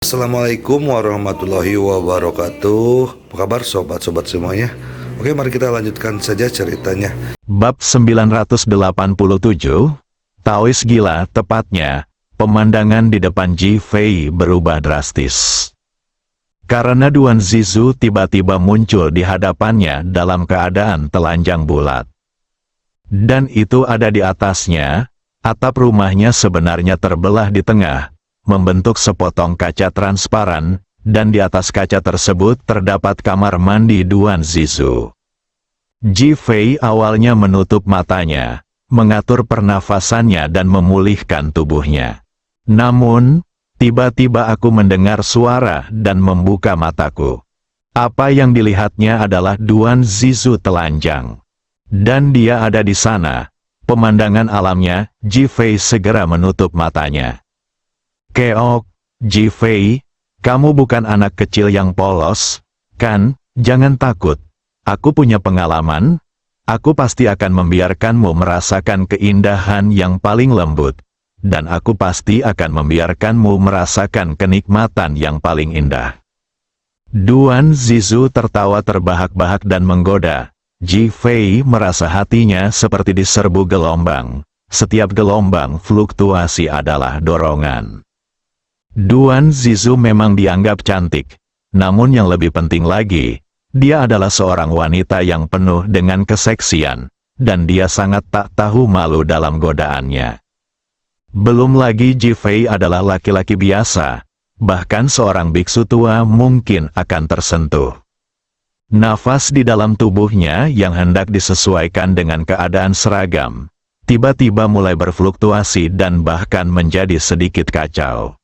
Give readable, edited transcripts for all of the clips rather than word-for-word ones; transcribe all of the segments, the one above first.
Assalamualaikum warahmatullahi wabarakatuh. Apa kabar sobat-sobat semuanya? Oke, mari kita lanjutkan saja ceritanya. Bab 987, Taois gila, tepatnya, pemandangan di depan Ji Fei berubah drastis. Karena Duan Zizu tiba-tiba muncul di hadapannya dalam keadaan telanjang bulat. Dan itu ada di atasnya, atap rumahnya sebenarnya terbelah di tengah, membentuk sepotong kaca transparan, dan di atas kaca tersebut terdapat kamar mandi Duan Zizu. Ji Fei awalnya menutup matanya, mengatur pernafasannya dan memulihkan tubuhnya. Namun, tiba-tiba aku mendengar suara dan membuka mataku. Apa yang dilihatnya adalah Duan Zizu telanjang. Dan dia ada di sana. Pemandangan alamnya, Ji Fei segera menutup matanya. Keok, Ji Fei, kamu bukan anak kecil yang polos, kan? Jangan takut. Aku punya pengalaman. Aku pasti akan membiarkanmu merasakan keindahan yang paling lembut. Dan aku pasti akan membiarkanmu merasakan kenikmatan yang paling indah. Duan Zizu tertawa terbahak-bahak dan menggoda. Ji Fei merasa hatinya seperti diserbu gelombang. Setiap gelombang fluktuasi adalah dorongan. Duan Zizu memang dianggap cantik. Namun yang lebih penting lagi, dia adalah seorang wanita yang penuh dengan keseksian. Dan dia sangat tak tahu malu dalam godaannya. Belum lagi Ji Fei adalah laki-laki biasa. Bahkan seorang biksu tua mungkin akan tersentuh. Nafas di dalam tubuhnya yang hendak disesuaikan dengan keadaan seragam, tiba-tiba mulai berfluktuasi dan bahkan menjadi sedikit kacau.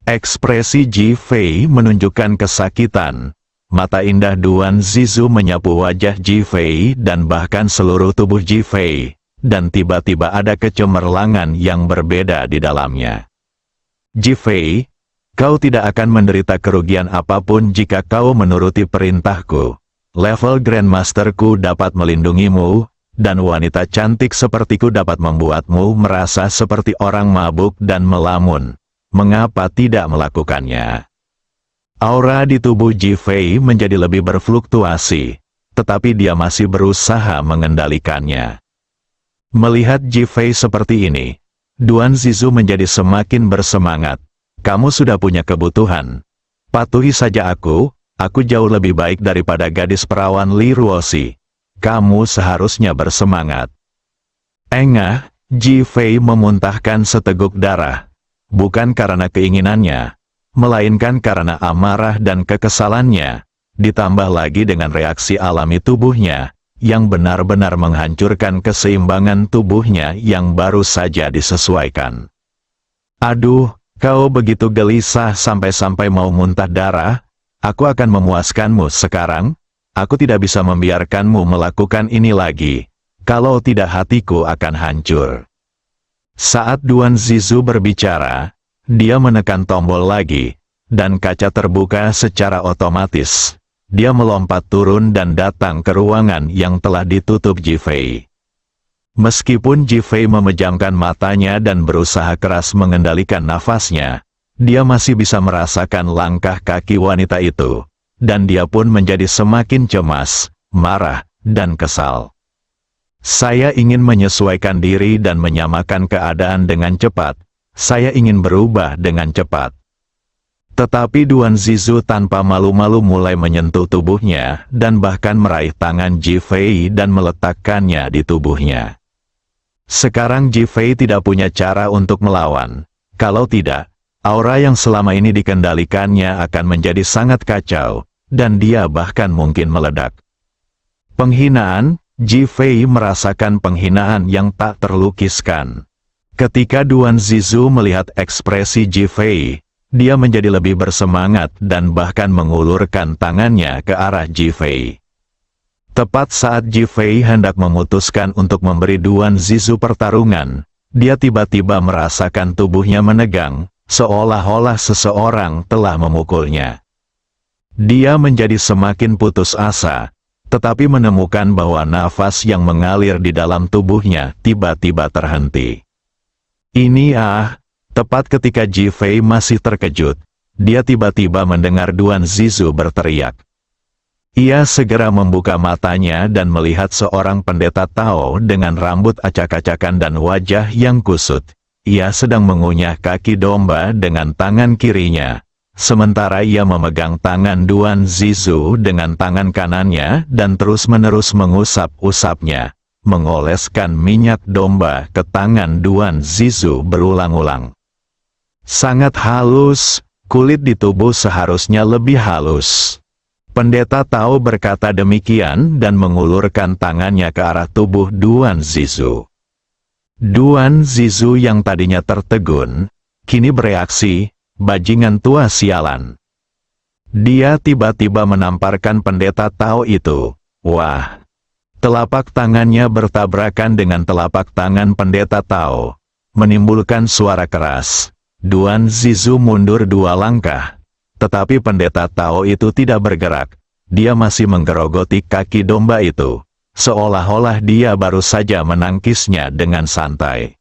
Ekspresi Ji Fei menunjukkan kesakitan. Mata indah Duan Zizu menyapu wajah Ji Fei dan bahkan seluruh tubuh Ji Fei, dan tiba-tiba ada kecemerlangan yang berbeda di dalamnya. Ji Fei, kau tidak akan menderita kerugian apapun jika kau menuruti perintahku. Level Grandmasterku dapat melindungimu, dan wanita cantik sepertiku dapat membuatmu merasa seperti orang mabuk dan melamun. Mengapa tidak melakukannya? Aura di tubuh Ji Fei menjadi lebih berfluktuasi, tetapi dia masih berusaha mengendalikannya. Melihat Ji Fei seperti ini, Duan Zizu menjadi semakin bersemangat. Kamu sudah punya kebutuhan. Patuhi saja aku jauh lebih baik daripada gadis perawan Li Ruoxi. Kamu seharusnya bersemangat. Engah, Ji Fei memuntahkan seteguk darah. Bukan karena keinginannya, melainkan karena amarah dan kekesalannya, ditambah lagi dengan reaksi alami tubuhnya, yang benar-benar menghancurkan keseimbangan tubuhnya yang baru saja disesuaikan. Aduh, kau begitu gelisah sampai-sampai mau muntah darah? Aku akan memuaskanmu sekarang. Aku tidak bisa membiarkanmu melakukan ini lagi. Kalau tidak hatiku akan hancur. Saat Duan Zizu berbicara, dia menekan tombol lagi, dan kaca terbuka secara otomatis. Dia melompat turun dan datang ke ruangan yang telah ditutup Ji Fei. Meskipun Ji Fei memejamkan matanya dan berusaha keras mengendalikan nafasnya, dia masih bisa merasakan langkah kaki wanita itu, dan dia pun menjadi semakin cemas, marah, dan kesal. Saya ingin menyesuaikan diri dan menyamakan keadaan dengan cepat. Saya ingin berubah dengan cepat. Tetapi Duan Zizu tanpa malu-malu mulai menyentuh tubuhnya, dan bahkan meraih tangan Ji Fei dan meletakkannya di tubuhnya. Sekarang Ji Fei tidak punya cara untuk melawan. Kalau tidak, aura yang selama ini dikendalikannya akan menjadi sangat kacau, dan dia bahkan mungkin meledak. Penghinaan, Ji Fei merasakan penghinaan yang tak terlukiskan. Ketika Duan Zizu melihat ekspresi Ji Fei, dia menjadi lebih bersemangat dan bahkan mengulurkan tangannya ke arah Ji Fei. Tepat saat Ji Fei hendak memutuskan untuk memberi Duan Zizu pertarungan, dia tiba-tiba merasakan tubuhnya menegang, seolah-olah seseorang telah memukulnya. Dia menjadi semakin putus asa, tetapi menemukan bahwa nafas yang mengalir di dalam tubuhnya tiba-tiba terhenti. Tepat ketika Ji Fei masih terkejut, dia tiba-tiba mendengar Duan Zizu berteriak. Ia segera membuka matanya dan melihat seorang pendeta Tao dengan rambut acak-acakan dan wajah yang kusut. Ia sedang mengunyah kaki domba dengan tangan kirinya, sementara ia memegang tangan Duan Zizu dengan tangan kanannya dan terus-menerus mengusap-usapnya, mengoleskan minyak domba ke tangan Duan Zizu berulang-ulang. Sangat halus, kulit di tubuh seharusnya lebih halus. Pendeta Tao berkata demikian dan mengulurkan tangannya ke arah tubuh Duan Zizu. Duan Zizu yang tadinya tertegun, kini bereaksi, bajingan tua sialan. Dia tiba-tiba menamparkan pendeta Tao itu. Wah! Telapak tangannya bertabrakan dengan telapak tangan pendeta Tao, menimbulkan suara keras. Duan Zizu mundur 2 langkah. Tetapi pendeta Tao itu tidak bergerak. Dia masih menggerogoti kaki domba itu, seolah-olah dia baru saja menangkisnya dengan santai.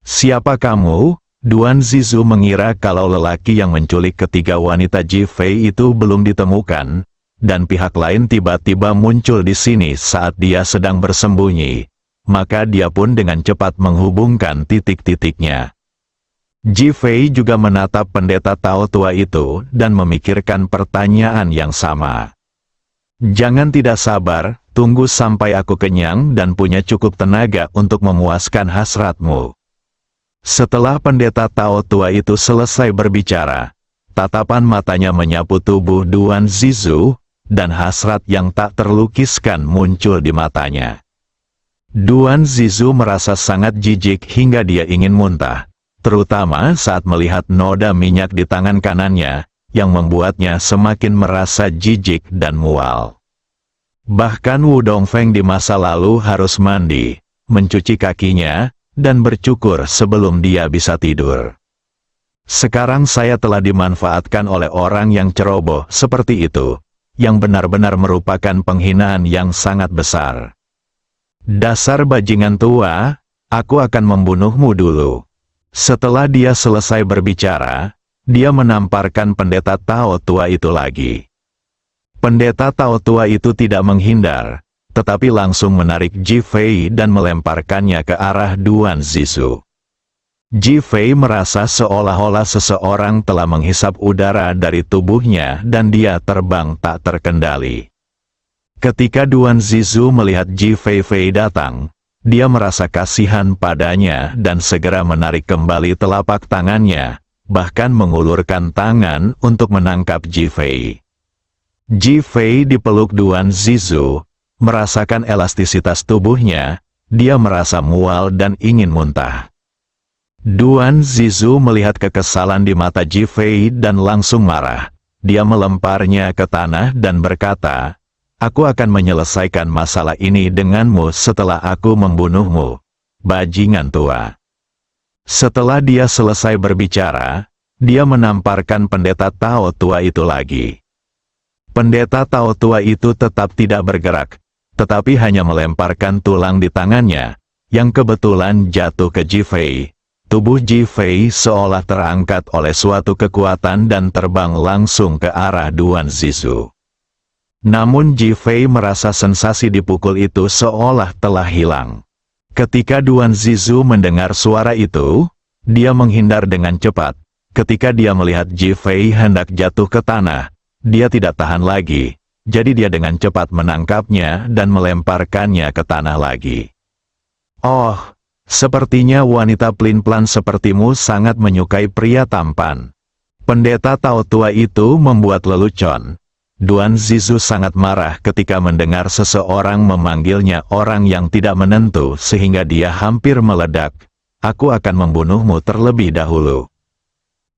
Siapa kamu? Duan Zizu mengira kalau lelaki yang menculik ketiga wanita Ji Fei itu belum ditemukan, dan pihak lain tiba-tiba muncul di sini saat dia sedang bersembunyi. Maka dia pun dengan cepat menghubungkan titik-titiknya. Ji Fei juga menatap pendeta Tao tua itu dan memikirkan pertanyaan yang sama. Jangan tidak sabar, tunggu sampai aku kenyang dan punya cukup tenaga untuk memuaskan hasratmu. Setelah pendeta Tao tua itu selesai berbicara, tatapan matanya menyapu tubuh Duan Zizu, dan hasrat yang tak terlukiskan muncul di matanya. Duan Zizu merasa sangat jijik hingga dia ingin muntah. Terutama saat melihat noda minyak di tangan kanannya, yang membuatnya semakin merasa jijik dan mual. Bahkan Wu Dongfeng di masa lalu harus mandi, mencuci kakinya, dan bercukur sebelum dia bisa tidur. Sekarang saya telah dimanfaatkan oleh orang yang ceroboh seperti itu, yang benar-benar merupakan penghinaan yang sangat besar. Dasar bajingan tua, aku akan membunuhmu dulu. Setelah dia selesai berbicara, dia menamparkan pendeta Tao tua itu lagi. Pendeta Tao tua itu tidak menghindar, tetapi langsung menarik Ji Fei dan melemparkannya ke arah Duan Zizu. Ji Fei merasa seolah-olah seseorang telah menghisap udara dari tubuhnya dan dia terbang tak terkendali. Ketika Duan Zizu melihat Ji Fei datang, dia merasa kasihan padanya dan segera menarik kembali telapak tangannya, bahkan mengulurkan tangan untuk menangkap Ji Fei. Ji Fei dipeluk Duan Zizu, merasakan elastisitas tubuhnya, dia merasa mual dan ingin muntah. Duan Zizu melihat kekesalan di mata Ji Fei dan langsung marah. Dia melemparnya ke tanah dan berkata, "Aku akan menyelesaikan masalah ini denganmu setelah aku membunuhmu, bajingan tua." Setelah dia selesai berbicara, dia menamparkan pendeta Tao tua itu lagi. Pendeta Tao tua itu tetap tidak bergerak, tetapi hanya melemparkan tulang di tangannya, yang kebetulan jatuh ke Ji Fei. Tubuh Ji Fei seolah terangkat oleh suatu kekuatan dan terbang langsung ke arah Duan Zizu. Namun Ji Fei merasa sensasi dipukul itu seolah telah hilang. Ketika Duan Zizu mendengar suara itu, dia menghindar dengan cepat. Ketika dia melihat Ji Fei hendak jatuh ke tanah, dia tidak tahan lagi, jadi dia dengan cepat menangkapnya dan melemparkannya ke tanah lagi. Oh, sepertinya wanita pelin-pelan sepertimu sangat menyukai pria tampan. Pendeta Tao tua itu membuat lelucon. Duan Zizu sangat marah ketika mendengar seseorang memanggilnya orang yang tidak menentu sehingga dia hampir meledak. "Aku akan membunuhmu terlebih dahulu."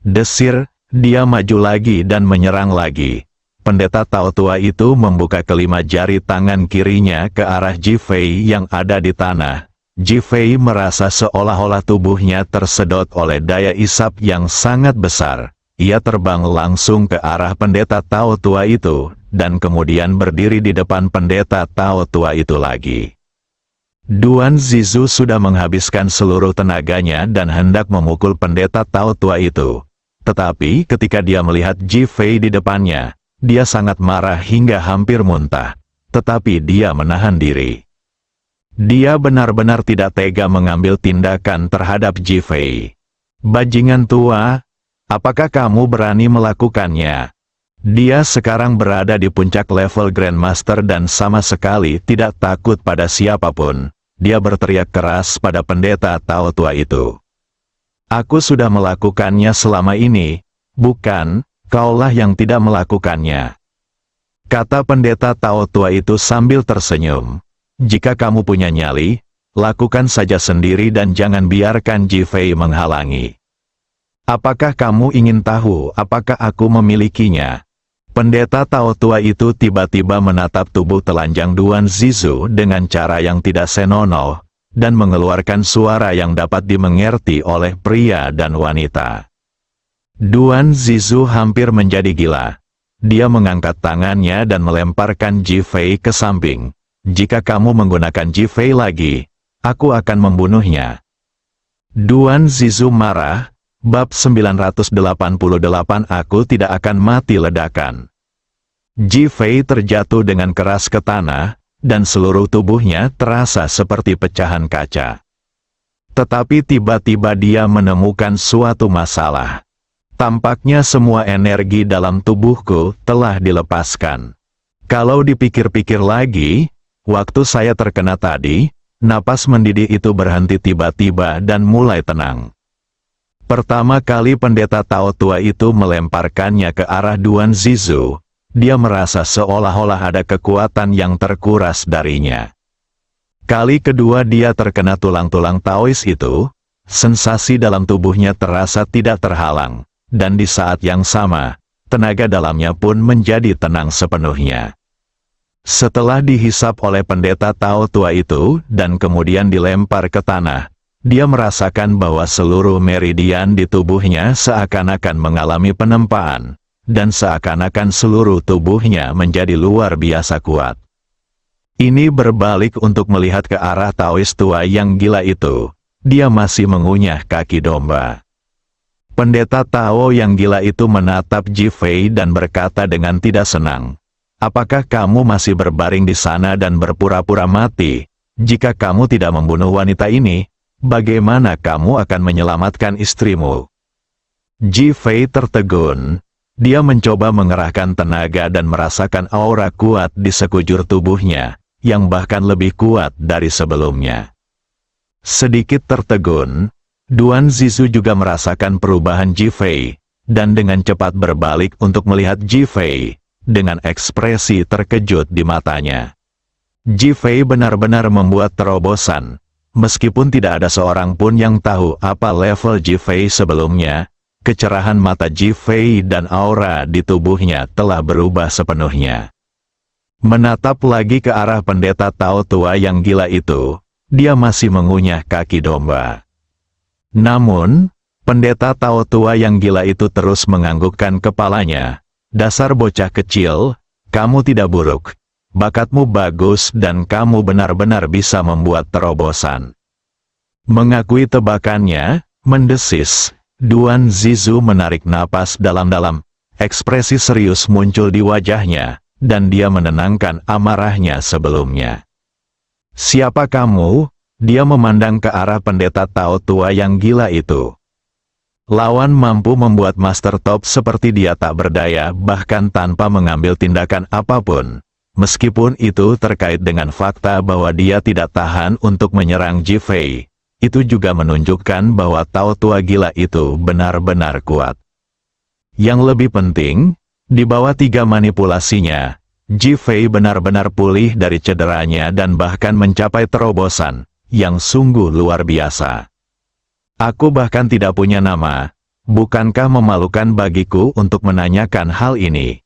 Desir, dia maju lagi dan menyerang lagi. Pendeta Tao tua itu membuka kelima jari tangan kirinya ke arah Ji Fei yang ada di tanah. Ji Fei merasa seolah-olah tubuhnya tersedot oleh daya isap yang sangat besar. Ia terbang langsung ke arah pendeta Tao tua itu, dan kemudian berdiri di depan pendeta Tao tua itu lagi. Duan Zizu sudah menghabiskan seluruh tenaganya dan hendak memukul pendeta Tao tua itu. Tetapi ketika dia melihat Ji Fei di depannya, dia sangat marah hingga hampir muntah. Tetapi dia menahan diri. Dia benar-benar tidak tega mengambil tindakan terhadap Ji Fei. Bajingan tua, apakah kamu berani melakukannya? Dia sekarang berada di puncak level Grandmaster dan sama sekali tidak takut pada siapapun. Dia berteriak keras pada pendeta Tao tua itu. Aku sudah melakukannya selama ini, bukan, kaulah yang tidak melakukannya. Kata pendeta Tao tua itu sambil tersenyum. Jika kamu punya nyali, lakukan saja sendiri dan jangan biarkan Ji Fei menghalangi. Apakah kamu ingin tahu apakah aku memilikinya? Pendeta Tao tua itu tiba-tiba menatap tubuh telanjang Duan Zizu dengan cara yang tidak senonoh, dan mengeluarkan suara yang dapat dimengerti oleh pria dan wanita. Duan Zizu hampir menjadi gila. Dia mengangkat tangannya dan melemparkan Ji Fei ke samping. Jika kamu menggunakan Ji Fei lagi, aku akan membunuhnya. Duan Zizu marah. Bab 988 Aku tidak akan mati ledakan. Ji Fei terjatuh dengan keras ke tanah, dan seluruh tubuhnya terasa seperti pecahan kaca. Tetapi tiba-tiba dia menemukan suatu masalah. Tampaknya semua energi dalam tubuhku telah dilepaskan. Kalau dipikir-pikir lagi, waktu saya terkena tadi, napas mendidih itu berhenti tiba-tiba dan mulai tenang. Pertama kali pendeta Tao tua itu melemparkannya ke arah Duan Zizu, dia merasa seolah-olah ada kekuatan yang terkuras darinya. Kali kedua dia terkena tulang-tulang Taois itu, sensasi dalam tubuhnya terasa tidak terhalang, dan di saat yang sama, tenaga dalamnya pun menjadi tenang sepenuhnya. Setelah dihisap oleh pendeta Tao tua itu, dan kemudian dilempar ke tanah, dia merasakan bahwa seluruh meridian di tubuhnya seakan-akan mengalami penempaan, dan seakan-akan seluruh tubuhnya menjadi luar biasa kuat. Ini berbalik untuk melihat ke arah Taois tua yang gila itu. Dia masih mengunyah kaki domba. Pendeta Tao yang gila itu menatap Ji Fei dan berkata dengan tidak senang, "Apakah kamu masih berbaring di sana dan berpura-pura mati? Jika kamu tidak membunuh wanita ini, bagaimana kamu akan menyelamatkan istrimu?" Ji Fei tertegun. Dia mencoba mengerahkan tenaga dan merasakan aura kuat di sekujur tubuhnya, yang bahkan lebih kuat dari sebelumnya. Sedikit tertegun, Duan Zizu juga merasakan perubahan Ji Fei, dan dengan cepat berbalik untuk melihat Ji Fei, dengan ekspresi terkejut di matanya. Ji Fei benar-benar membuat terobosan. Meskipun tidak ada seorang pun yang tahu apa level Ji Fei sebelumnya, kecerahan mata Ji Fei dan aura di tubuhnya telah berubah sepenuhnya. Menatap lagi ke arah pendeta Tao tua yang gila itu, dia masih mengunyah kaki domba. Namun, pendeta Tao tua yang gila itu terus menganggukkan kepalanya. "Dasar bocah kecil, kamu tidak buruk. Bakatmu bagus dan kamu benar-benar bisa membuat terobosan." Mengakui tebakannya, mendesis, Duan Zizu menarik napas dalam-dalam. Ekspresi serius muncul di wajahnya, dan dia menenangkan amarahnya sebelumnya. "Siapa kamu?" Dia memandang ke arah pendeta Tao tua yang gila itu. Lawan mampu membuat Master Top seperti dia tak berdaya bahkan tanpa mengambil tindakan apapun. Meskipun itu terkait dengan fakta bahwa dia tidak tahan untuk menyerang Ji Fei, itu juga menunjukkan bahwa Tao tua gila itu benar-benar kuat. Yang lebih penting, di bawah 3 manipulasinya, Ji Fei benar-benar pulih dari cederanya dan bahkan mencapai terobosan yang sungguh luar biasa. "Aku bahkan tidak punya nama. Bukankah memalukan bagiku untuk menanyakan hal ini?"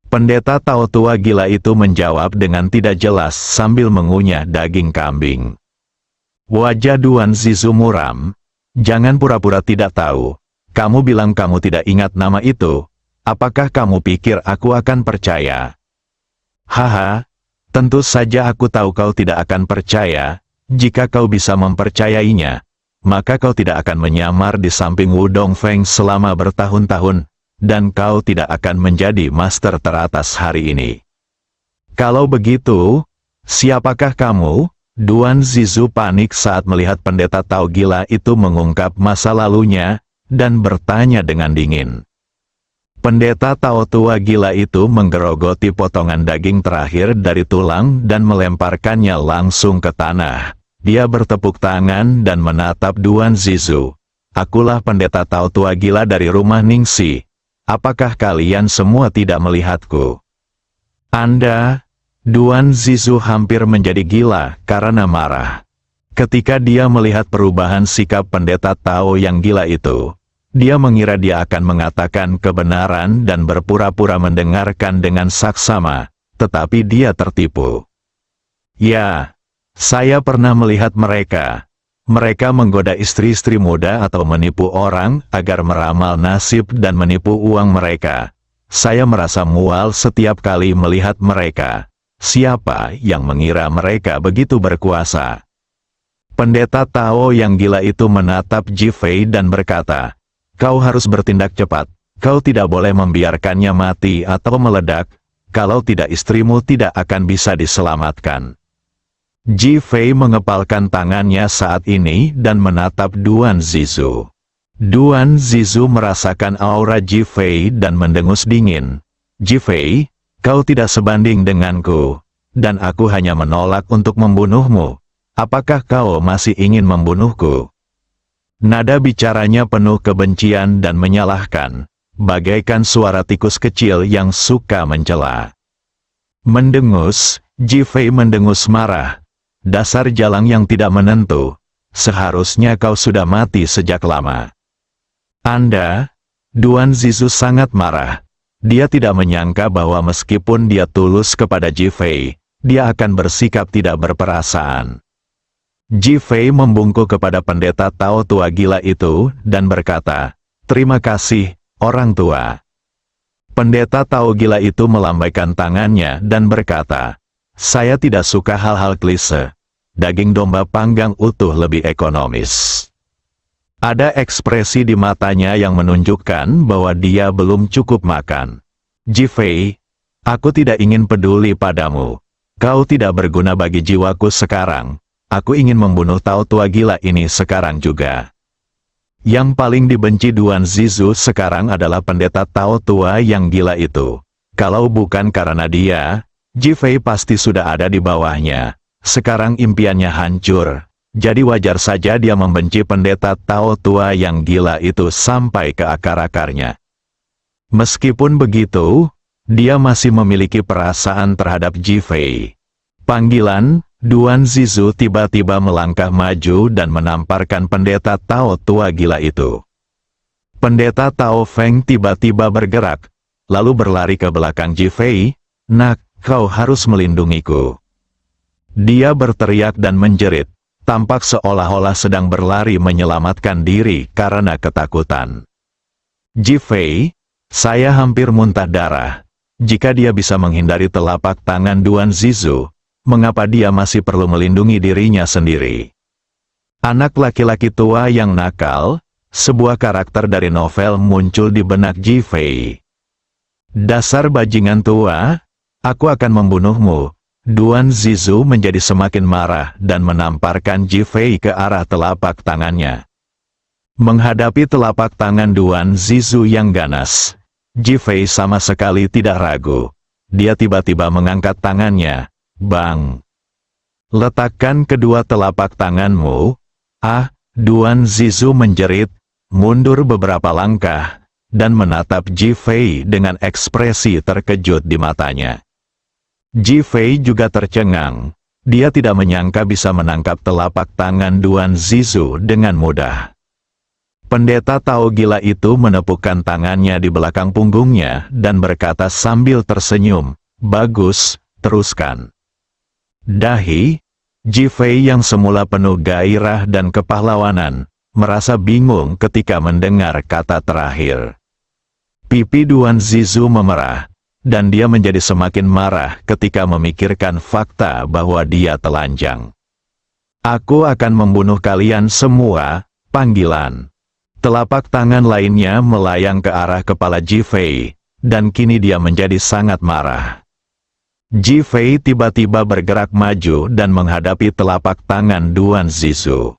Pendeta Tao tua gila itu menjawab dengan tidak jelas sambil mengunyah daging kambing. Wajah Duan Zizu muram. "Jangan pura-pura tidak tahu. Kamu bilang kamu tidak ingat nama itu. Apakah kamu pikir aku akan percaya?" "Haha, tentu saja aku tahu kau tidak akan percaya. Jika kau bisa mempercayainya, maka kau tidak akan menyamar di samping Wu Dongfeng selama bertahun-tahun, dan kau tidak akan menjadi master teratas hari ini. Kalau begitu, siapakah kamu? Duan Zizu panik saat melihat pendeta Tao gila itu mengungkap masa lalunya, dan bertanya dengan dingin. Pendeta Tao tua gila itu menggerogoti potongan daging terakhir dari tulang dan melemparkannya langsung ke tanah. Dia bertepuk tangan dan menatap Duan Zizu. Akulah pendeta Tao tua gila dari rumah Ningxi. Apakah kalian semua tidak melihatku? Anda... Duan Zizu hampir menjadi gila karena marah. Ketika dia melihat perubahan sikap pendeta Tao yang gila itu, dia mengira dia akan mengatakan kebenaran dan berpura-pura mendengarkan dengan saksama, tetapi dia tertipu. Ya, saya pernah melihat mereka. Mereka menggoda istri-istri muda atau menipu orang agar meramal nasib dan menipu uang mereka. Saya merasa mual setiap kali melihat mereka. Siapa yang mengira mereka begitu berkuasa? Pendeta Tao yang gila itu menatap Ji Fei dan berkata, kau harus bertindak cepat. Kau tidak boleh membiarkannya mati atau meledak. Kalau tidak, istrimu tidak akan bisa diselamatkan. Ji Fei mengepalkan tangannya saat ini dan menatap Duan Zizu. Duan Zizu merasakan aura Ji Fei dan mendengus dingin. Ji Fei, kau tidak sebanding denganku, dan aku hanya menolak untuk membunuhmu. Apakah kau masih ingin membunuhku? Nada bicaranya penuh kebencian dan menyalahkan, bagaikan suara tikus kecil yang suka mencela. Mendengus, Ji Fei mendengus marah. Dasar jalang yang tidak menentu, seharusnya kau sudah mati sejak lama. Anda, Duan Zizu sangat marah. Dia tidak menyangka bahwa meskipun dia tulus kepada Ji Fei, dia akan bersikap tidak berperasaan. Ji Fei membungkuk kepada pendeta Tao tua gila itu, dan berkata, terima kasih, orang tua. Pendeta Tao gila itu melambaikan tangannya dan berkata, saya tidak suka hal-hal klise. Daging domba panggang utuh lebih ekonomis. Ada ekspresi di matanya yang menunjukkan bahwa dia belum cukup makan. Ji Fei, aku tidak ingin peduli padamu. Kau tidak berguna bagi jiwaku sekarang. Aku ingin membunuh Tao tua gila ini sekarang juga. Yang paling dibenci Duan Zizu sekarang adalah pendeta Tao tua yang gila itu. Kalau bukan karena dia, Ji Fei pasti sudah ada di bawahnya. Sekarang impiannya hancur. Jadi wajar saja dia membenci pendeta Tao tua yang gila itu sampai ke akar-akarnya. Meskipun begitu, dia masih memiliki perasaan terhadap Ji Fei. Panggilan, Duan Zizu tiba-tiba melangkah maju dan menamparkan pendeta Tao tua gila itu. Pendeta Tao Feng tiba-tiba bergerak, lalu berlari ke belakang Ji Fei. Nak, kau harus melindungiku. Dia berteriak dan menjerit. Tampak seolah-olah sedang berlari menyelamatkan diri karena ketakutan. Ji Fei, saya hampir muntah darah. Jika dia bisa menghindari telapak tangan Duan Zizu, mengapa dia masih perlu melindungi dirinya sendiri? Anak laki-laki tua yang nakal, sebuah karakter dari novel muncul di benak Ji Fei. Dasar bajingan tua, aku akan membunuhmu. Duan Zizu menjadi semakin marah dan menamparkan Ji Fei ke arah telapak tangannya. Menghadapi telapak tangan Duan Zizu yang ganas, Ji Fei sama sekali tidak ragu. Dia tiba-tiba mengangkat tangannya. Bang! Letakkan kedua telapak tanganmu. Ah! Duan Zizu menjerit, mundur beberapa langkah, dan menatap Ji Fei dengan ekspresi terkejut di matanya. Ji Fei juga tercengang. Dia tidak menyangka bisa menangkap telapak tangan Duan Zizu dengan mudah. Pendeta Tao gila itu menepukkan tangannya di belakang punggungnya dan berkata sambil tersenyum, bagus, teruskan. Dahi, Ji Fei yang semula penuh gairah dan kepahlawanan, merasa bingung ketika mendengar kata terakhir. Pipi Duan Zizu memerah. Dan dia menjadi semakin marah ketika memikirkan fakta bahwa dia telanjang. Aku akan membunuh kalian semua, panggilan. Telapak tangan lainnya melayang ke arah kepala Ji Fei, dan kini dia menjadi sangat marah. Ji Fei tiba-tiba bergerak maju dan menghadapi telapak tangan Duan Zizu.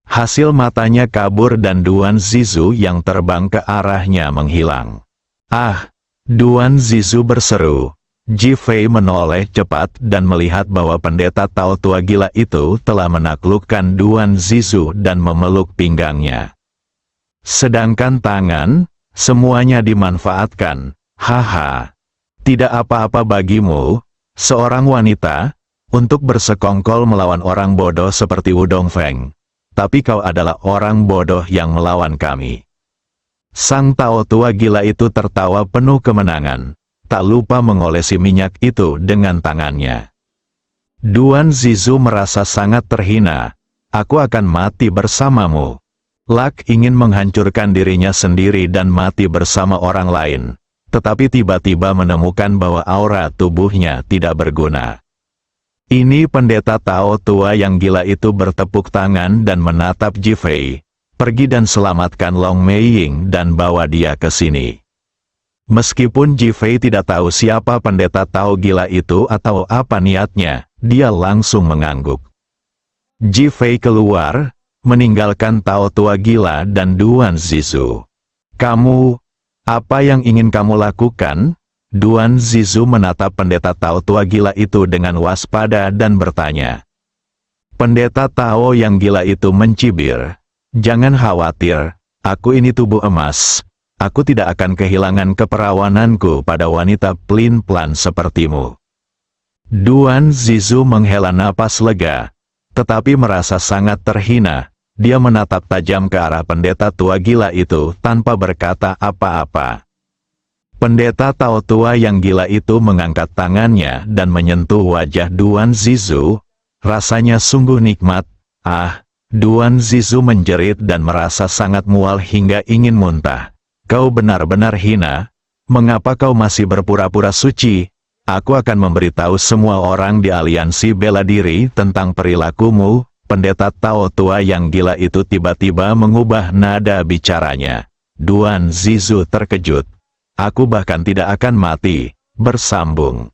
Hasil matanya kabur dan Duan Zizu yang terbang ke arahnya menghilang. Ah! Duan Zizu berseru. Ji Fei menoleh cepat dan melihat bahwa pendeta Tao tua gila itu telah menaklukkan Duan Zizu dan memeluk pinggangnya. Sedangkan tangan, semuanya dimanfaatkan. Haha. Tidak apa-apa bagimu, seorang wanita, untuk bersekongkol melawan orang bodoh seperti Wudong Feng. Tapi kau adalah orang bodoh yang melawan kami. Sang Tao tua gila itu tertawa penuh kemenangan, tak lupa mengolesi minyak itu dengan tangannya. Duan Zizu merasa sangat terhina. Aku akan mati bersamamu. Lak ingin menghancurkan dirinya sendiri dan mati bersama orang lain, tetapi tiba-tiba menemukan bahwa aura tubuhnya tidak berguna. Ini pendeta Tao tua yang gila itu bertepuk tangan dan menatap Ji Fei. Pergi dan selamatkan Long Meiying dan bawa dia ke sini. Meskipun Ji Fei tidak tahu siapa pendeta Tao gila itu atau apa niatnya, dia langsung mengangguk. Ji Fei keluar, meninggalkan Tao tua gila dan Duan Zizu. Kamu, apa yang ingin kamu lakukan? Duan Zizu menatap pendeta Tao tua gila itu dengan waspada dan bertanya. Pendeta Tao yang gila itu mencibir. Jangan khawatir, aku ini tubuh emas. Aku tidak akan kehilangan keperawananku pada wanita pelin-pelan sepertimu. Duan Zizu menghela napas lega, tetapi merasa sangat terhina. Dia menatap tajam ke arah pendeta tua gila itu tanpa berkata apa-apa. Pendeta Tao tua yang gila itu mengangkat tangannya dan menyentuh wajah Duan Zizu. Rasanya sungguh nikmat. Ah! Duan Zizu menjerit dan merasa sangat mual hingga ingin muntah. Kau benar-benar hina. Mengapa kau masih berpura-pura suci? Aku akan memberitahu semua orang di aliansi bela diri tentang perilakumu. Pendeta Tao tua yang gila itu tiba-tiba mengubah nada bicaranya. Duan Zizu terkejut. Aku bahkan tidak akan mati. Bersambung.